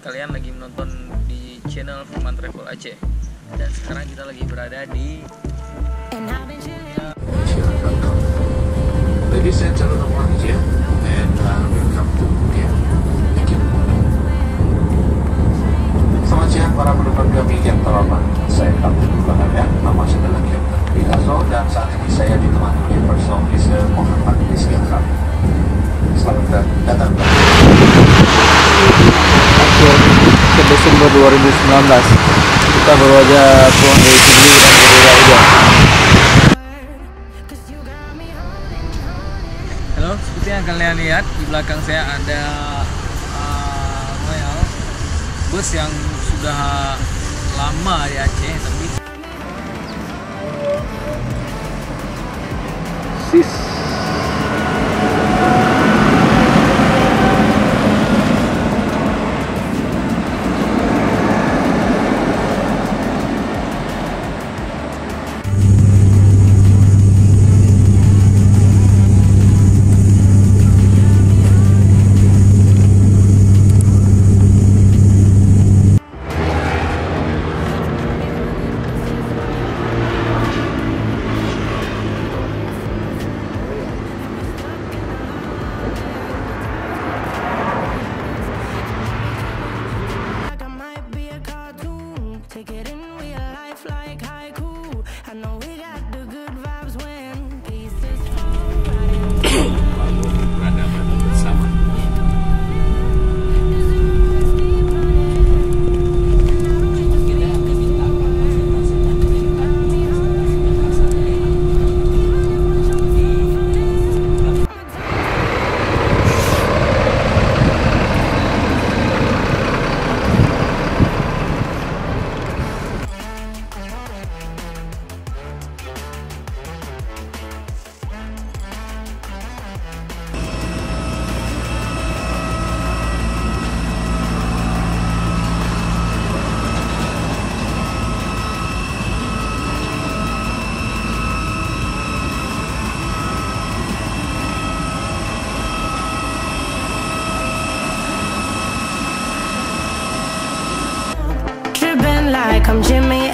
kalian lagi menonton di channel Firman Travel Aceh. Dan sekarang kita lagi berada di Ladies and gentlemen here, and welcome to India. Thank you. Selamat siang para penumpang kami yang terhormat. Saya Kapten Bahagia, nama saya adalah Kapten Picasso, dan saat ini saya ditemani oleh personal officer Muhammad Rizky Akram. Selamat datang. Ke Desember 2019 kita baru aja pulang dari sini dan berbeda aja. Halo, seperti yang kalian lihat di belakang saya ada bus yang sudah lama di Aceh, tapi like I'm Jimmy